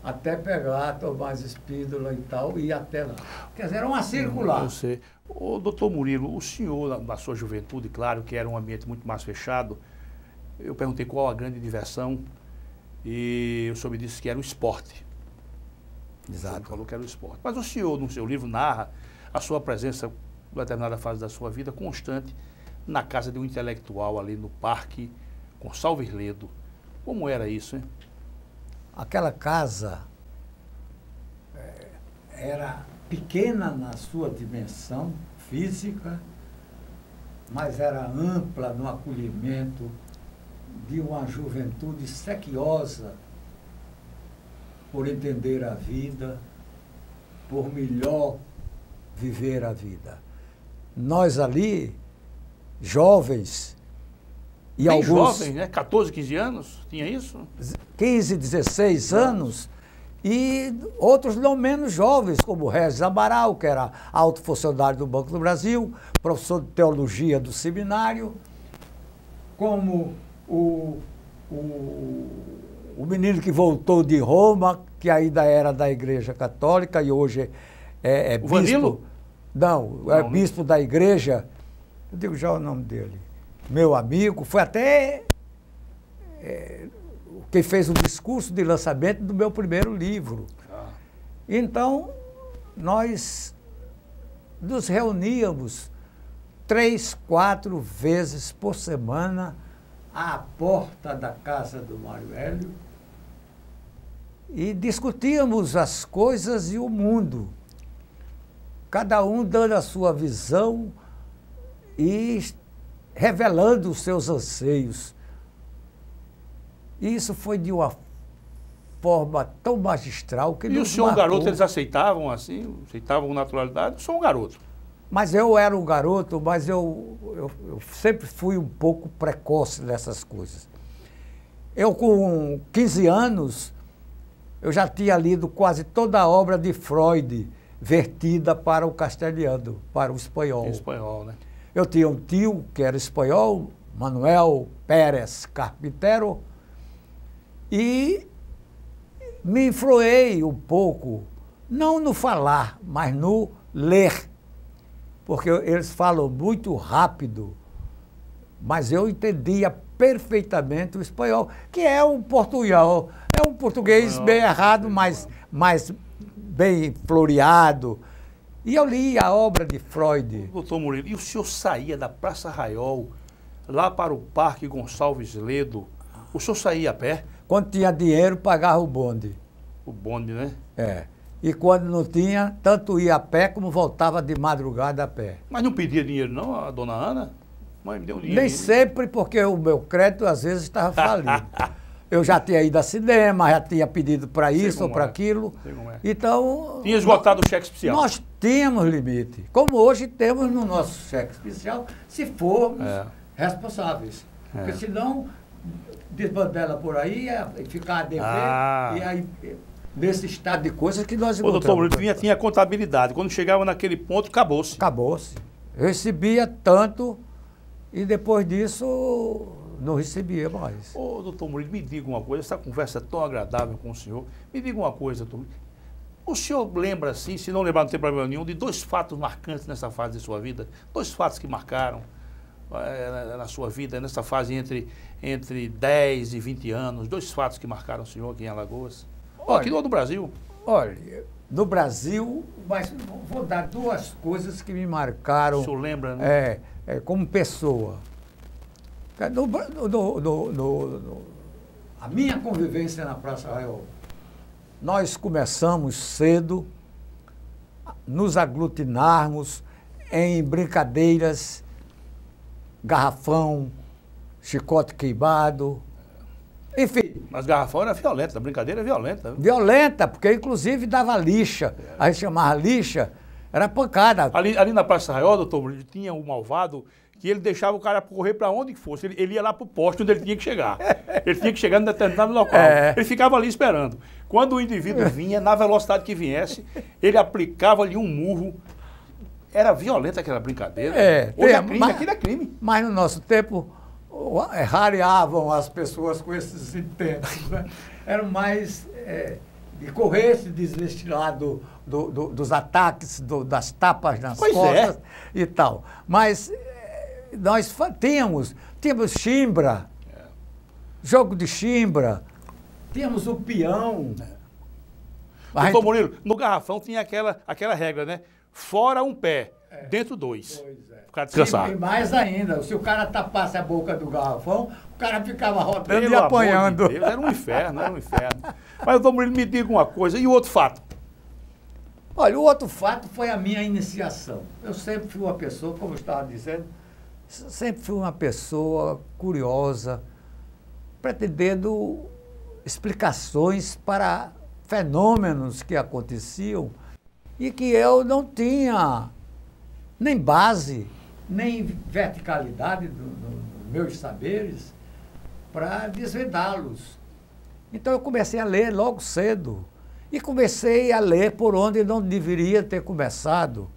B: até pegar Tomás Espíndola e tal, e ir até lá. Quer dizer, era uma circular.
A: Eu sei. Ô, doutor Murilo, o senhor, na sua juventude, claro que era um ambiente muito mais fechado, eu perguntei qual a grande diversão e o senhor me disse que era o esporte.
B: Exato.
A: O senhor falou que era o esporte. Mas o senhor, no seu livro, narra a sua presença, em determinada fase da sua vida, constante, na casa de um intelectual ali no Parque Gonçalves Ledo. Como era isso, hein?
B: Aquela casa era pequena na sua dimensão física, mas era ampla no acolhimento de uma juventude sequiosa por entender a vida, por melhor viver a vida. Nós ali, jovens E
A: bem
B: alguns
A: jovem, né? 14, 15 anos, tinha isso?
B: 15, 16 anos, e outros não menos jovens, como o Regis Amaral, que era alto funcionário do Banco do Brasil, professor de teologia do seminário, como o menino que voltou de Roma, que ainda era da Igreja Católica e hoje é
A: O
B: bispo.
A: Vanilo?
B: Não, é bispo da igreja. Eu digo já o nome dele. Meu amigo, foi até quem fez o discurso de lançamento do meu primeiro livro. Então, nós nos reuníamos 3, 4 vezes por semana à porta da casa do Mário Hélio e discutíamos as coisas e o mundo, cada um dando a sua visão e revelando os seus anseios. E isso foi de uma forma tão magistral que
A: E o
B: nos
A: senhor,
B: marcou.
A: garoto, eles aceitavam assim? Aceitavam com naturalidade? Eu sou um garoto.
B: Mas eu era um garoto, mas eu sempre fui um pouco precoce nessas coisas. Eu, com 15 anos, eu já tinha lido quase toda a obra de Freud, vertida para o castelhano, para o espanhol.
A: Em espanhol, né?
B: Eu tinha um tio que era espanhol, Manuel Pérez Carpintero, e me influei um pouco, não no falar, mas no ler, porque eles falam muito rápido, mas eu entendia perfeitamente o espanhol, que é um portunhol, é um português bem errado, mas bem floreado. E eu li a obra de Freud.
A: Doutor Murilo, e o senhor saía da Praça Arraiol lá para o Parque Gonçalves Ledo? O senhor saía a pé?
B: Quando tinha dinheiro, pagava o bonde.
A: O bonde, né?
B: É. E quando não tinha, tanto ia a pé como voltava de madrugada a pé.
A: Mas não pedia dinheiro não, a dona Ana? Mãe, me deu um dinheiro.
B: Nem sempre, porque o meu crédito às vezes estava falido. Eu já tinha ido a cinema, já tinha pedido para isso ou para aquilo.
A: Sei como é.
B: Então...
A: Tinha esgotado o cheque especial.
B: Nós tínhamos limite. Como hoje temos no nosso cheque especial, se formos responsáveis. Porque senão, desbandela por aí, e ficar a dever, e aí... Nesse estado de coisas que nós
A: encontramos. O doutor Murilo tinha contabilidade. Quando chegava naquele ponto, acabou-se.
B: Acabou-se. Eu recebia tanto e depois disso não recebia mais.
A: Ô, doutor Murilo, me diga uma coisa, essa conversa é tão agradável com o senhor. Me diga uma coisa, doutor Murilo. O senhor lembra, assim, se não lembrar, não tem problema nenhum, de 2 fatos marcantes nessa fase de sua vida? 2 fatos que marcaram na sua vida, nessa fase entre 10 e 20 anos. 2 fatos que marcaram o senhor aqui em Alagoas? Olha, aqui no Brasil.
B: Olha, no Brasil, mas vou dar 2 coisas que me marcaram.
A: O senhor lembra, né?
B: Como pessoa. A minha convivência na Praça Arraiol. Nós começamos cedo nos aglutinarmos em brincadeiras, garrafão, chicote queimado, enfim.
A: Mas garrafão era violenta, a brincadeira é violenta.
B: Violenta, porque inclusive dava lixa. A gente chamava lixa, era pancada.
A: Ali na Praça Arraiol, doutor Murilo, tinha um malvado que ele deixava o cara correr para onde que fosse. Ele ia lá para o poste onde ele tinha que chegar. Ele tinha que chegar em determinado local. Ele ficava ali esperando. Quando o indivíduo vinha, na velocidade que viesse, ele aplicava ali um murro. Era violenta aquela brincadeira. Hoje é crime, aquilo é crime.
B: Mas no nosso tempo, rareavam as pessoas com esses intentos, né? Eram mais de correr, se desvencilhar dos ataques, das tapas nas costas e tal. Mas nós tínhamos chimbra, jogo de chimbra, tínhamos o peão.
A: Doutor Murilo, no garrafão tinha aquela regra, né? Fora um pé, dentro 2.
B: Pois é.
A: Ficar descansado.
B: E mais ainda, se o cara tapasse a boca do garrafão, o cara ficava rodando
A: e apanhando. De Deus, era um inferno, era um inferno. Mas, doutor Murilo, me diga uma coisa, e o outro fato?
B: Olha, o outro fato foi a minha iniciação. Eu sempre fui uma pessoa, como eu estava dizendo, sempre fui uma pessoa curiosa, pretendendo explicações para fenômenos que aconteciam e que eu não tinha nem base, nem verticalidade meus saberes para desvendá-los. Então eu comecei a ler logo cedo. E comecei a ler por onde não deveria ter começado.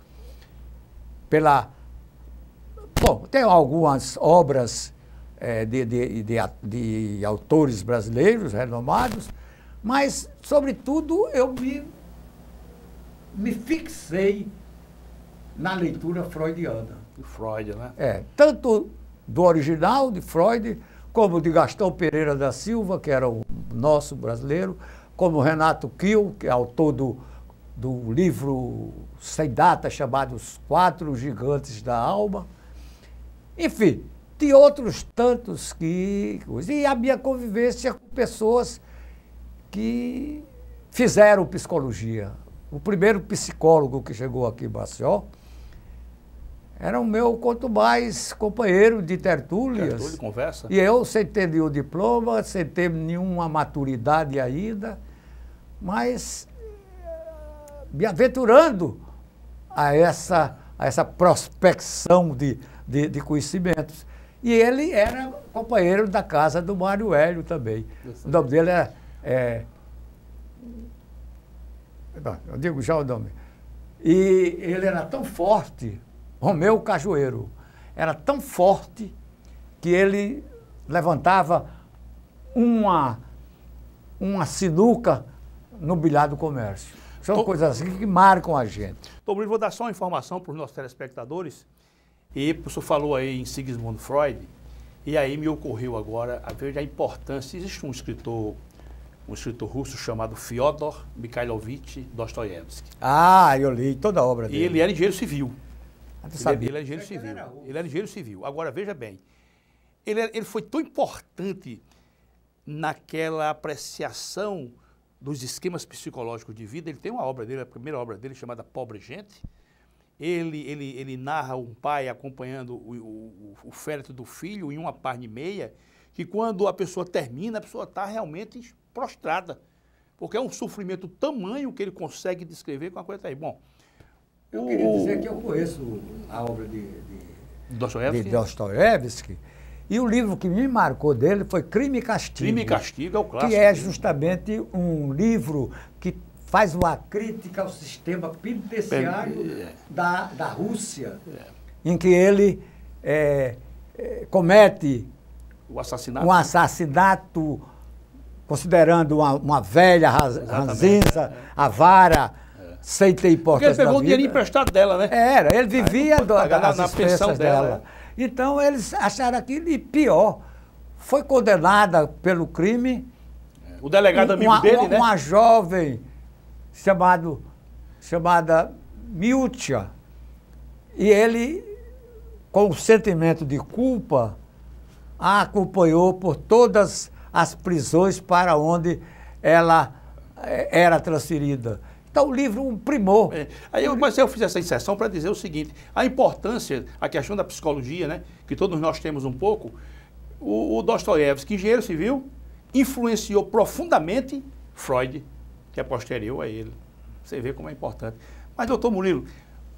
B: Bom, tem algumas obras de autores brasileiros renomados, mas, sobretudo, eu me fixei na leitura freudiana.
A: De Freud, né?
B: Tanto do original, de Freud, como de Gastão Pereira da Silva, que era o nosso brasileiro, como Renato Kiel, que é autor do livro sem data chamado Os Quatro Gigantes da Alma. Enfim, de outros tantos e a minha convivência com pessoas que fizeram psicologia. O primeiro psicólogo que chegou aqui em Maceió era o meu, quanto mais, companheiro de tertúlias.
A: De conversa.
B: E eu, sem ter nenhum diploma, sem ter nenhuma maturidade ainda, mas me aventurando a essa prospecção de conhecimentos. E ele era companheiro da casa do Mário Hélio também. O nome dele eu digo já o nome. E ele era tão forte, Romeu Cajueiro, era tão forte que ele levantava uma sinuca no bilhar do comércio. São coisas assim que marcam a gente.
A: Tom Murilo, vou dar só uma informação para os nossos telespectadores. E o senhor falou aí em Sigmund Freud, e aí me ocorreu agora a ver a importância. Existe um escritor russo chamado Fyodor Mikhailovich Dostoiévski.
B: Ah, eu li toda a obra dele.
A: E ele era engenheiro civil.
B: Ele
A: era engenheiro civil. Ele era engenheiro civil. Agora, veja bem, ele foi tão importante naquela apreciação dos esquemas psicológicos de vida. Ele tem uma obra dele, a primeira obra dele, chamada Pobre Gente. Ele narra um pai acompanhando o féretro do filho em uma página e meia, que quando a pessoa termina, a pessoa está realmente prostrada, porque é um sofrimento tamanho que ele consegue descrever com a coisa aí. Bom,
B: eu queria dizer que eu conheço a obra de
A: Dostoiévski,
B: e o livro que me marcou dele foi Crime e Castigo.
A: Crime e Castigo é o clássico.
B: Que é justamente um livro que faz uma crítica ao sistema penitenciário da Rússia, em que ele comete
A: o assassinato.
B: Um assassinato, considerando uma velha ranzinza, avara, sem ter importância.
A: Porque ele pegou o dinheiro emprestado dela, né?
B: Ele vivia das expensas dela. Então eles acharam aquilo, e pior, foi condenada pelo crime.
A: O delegado amigo dele, né?
B: Uma jovem chamada Miúcha. E ele, com o sentimento de culpa, a acompanhou por todas as prisões para onde ela era transferida. Então, o livro, um primor.
A: Mas eu fiz essa inserção para dizer o seguinte: a importância, a questão da psicologia, né, que todos nós temos um pouco. O Dostoiévski, engenheiro civil, influenciou profundamente Freud, que é posterior a ele. Você vê como é importante. Mas, doutor Murilo,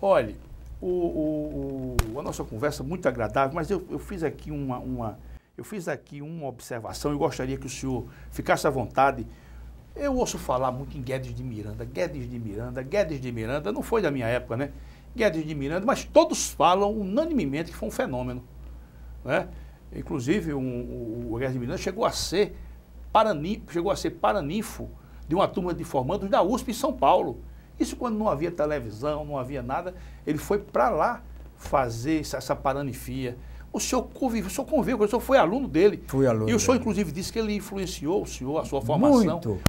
A: olha, a nossa conversa é muito agradável, mas eu fiz aqui uma observação e gostaria que o senhor ficasse à vontade. Eu ouço falar muito em Guedes de Miranda, não foi da minha época, né? Guedes de Miranda, mas todos falam unanimemente que foi um fenômeno, né? Inclusive, o Guedes de Miranda chegou a ser paraninfo de uma turma de formandos da USP em São Paulo. Isso quando não havia televisão, não havia nada, ele foi para lá fazer essa paranifia. O senhor conviveu, o senhor foi aluno dele.
B: Fui aluno.
A: E o senhor,
B: dele.
A: Inclusive, disse que ele influenciou o senhor, a sua formação.
B: Muito.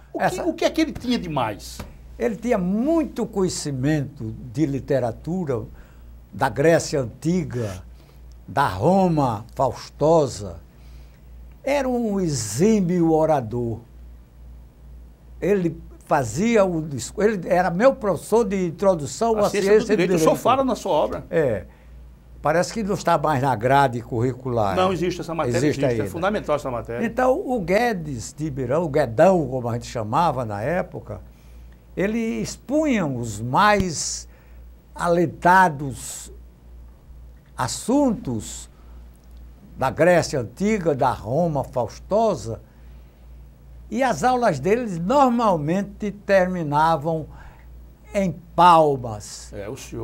A: O que é que ele tinha de mais?
B: Ele tinha muito conhecimento de literatura da Grécia Antiga, da Roma faustosa. Era um exímio orador. Ele fazia o discurso. Ele era meu professor de introdução à ciência do direito.
A: O senhor fala na sua obra.
B: Parece que não está mais na grade curricular.
A: Não existe essa matéria, existe. É fundamental essa matéria.
B: Então, o Guedes de Miranda, o Guedão, como a gente chamava na época, ele expunha os mais alentados assuntos da Grécia Antiga, da Roma Faustosa, e as aulas deles normalmente terminavam em palmas,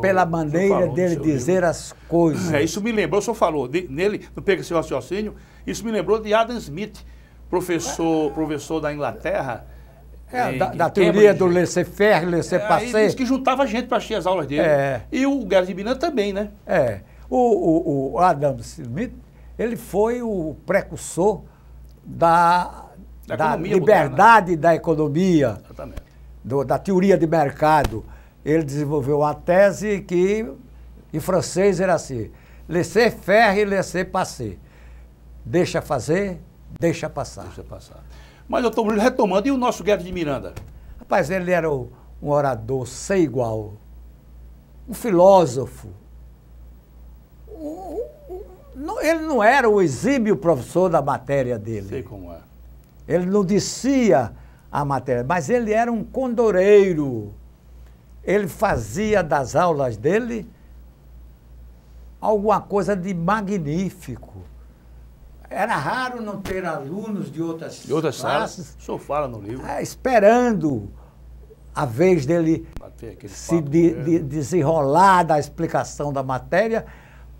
B: pela maneira dele dizer as coisas.
A: Isso me lembrou, o senhor falou, nele, não pega esse raciocínio, isso me lembrou de Adam Smith, professor da Inglaterra.
B: Da teoria do laissez-faire, laissez-passer.
A: Diz que juntava gente para assistir as aulas dele. E o Gerd de Miranda também, né?
B: O Adam Smith, ele foi o precursor da liberdade da economia, da teoria de mercado. Ele desenvolveu uma tese que, em francês, era assim: laissez-faire e laissez-passer. Deixa fazer, deixa passar.
A: Deixa passar. Mas, doutor Murilo, retomando, e o nosso Gerd de Miranda?
B: Rapaz, ele era um orador sem igual, um filósofo. Ele não era o exímio professor da matéria dele.
A: Sei como é.
B: Ele não descia a matéria, mas ele era um condoreiro. Ele fazia das aulas dele alguma coisa de magnífico. Era raro não ter alunos de outras classes.
A: O senhor fala no livro.
B: Esperando a vez dele se desenrolar da explicação da matéria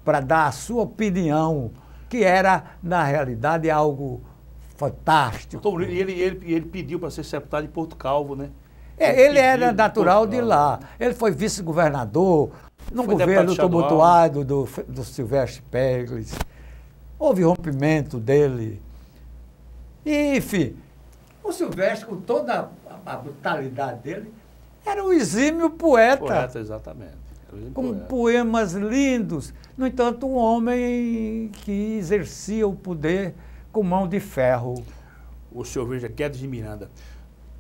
B: para dar a sua opinião, que era, na realidade, algo fantástico.
A: E ele pediu para ser sepultado em Porto Calvo, né?
B: Ele era natural de lá. Ele foi vice-governador no governo tumultuado do Silvestre Pérez. Houve rompimento dele. E, enfim, o Silvestre, com toda a brutalidade dele, era um exímio poeta.
A: Poeta, exatamente.
B: Com poemas lindos. No entanto, um homem que exercia o poder com mão de ferro.
A: O senhor veja, Gerd de Miranda.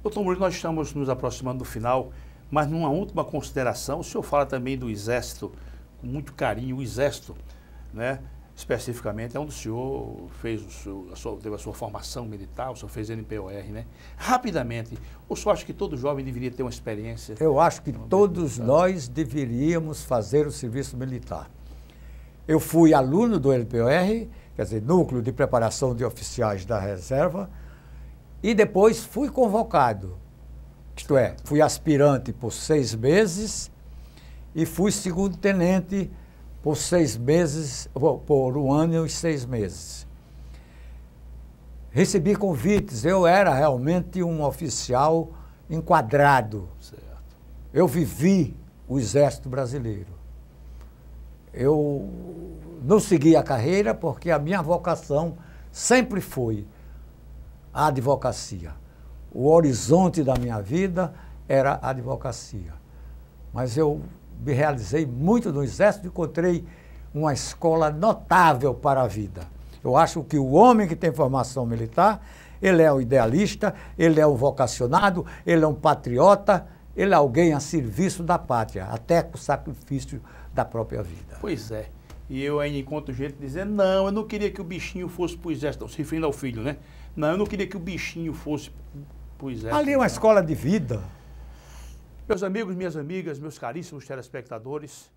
A: Doutor Murilo, nós estamos nos aproximando do final, mas numa última consideração, o senhor fala também do Exército, com muito carinho, o Exército, né? Especificamente, é onde o senhor teve a sua formação militar, o senhor fez NPOR, né? Rapidamente, o senhor acha que todo jovem deveria ter uma experiência?
B: Eu acho que todos nós deveríamos fazer o serviço militar. Eu fui aluno do NPOR, quer dizer, Núcleo de Preparação de Oficiais da Reserva, e depois fui convocado. Isto é, fui aspirante por 6 meses e fui segundo-tenente por 6 meses, por 1 ano e 6 meses. Recebi convites, eu era realmente um oficial enquadrado.
A: Certo.
B: Eu vivi o Exército Brasileiro. Eu não segui a carreira porque a minha vocação sempre foi a advocacia. O horizonte da minha vida era a advocacia. Mas eu me realizei muito no Exército e encontrei uma escola notável para a vida. Eu acho que o homem que tem formação militar, ele é um idealista, ele é um vocacionado, ele é um patriota, ele é alguém a serviço da pátria, até com o sacrifício da própria vida.
A: Pois é. E eu ainda encontro gente dizendo, não, eu não queria que o bichinho fosse para o Exército, se referindo ao filho, né? Não, eu não queria que o bichinho fosse para o Exército.
B: Ali é uma escola de vida.
A: Meus amigos, minhas amigas, meus caríssimos telespectadores,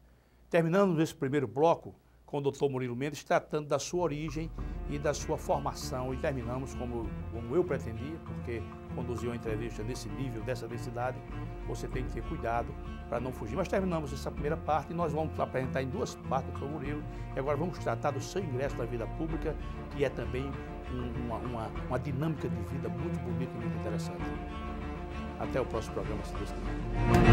A: terminamos esse primeiro bloco com o doutor Murilo Mendes, tratando da sua origem e da sua formação. E terminamos como eu pretendia, porque conduziu a entrevista nesse nível, dessa densidade, você tem que ter cuidado para não fugir. Mas terminamos essa primeira parte e nós vamos apresentar em 2 partes o doutor Murilo. E agora vamos tratar do seu ingresso na vida pública, que é também uma dinâmica de vida muito bonita e muito interessante. Até o próximo programa, se Deus quiser.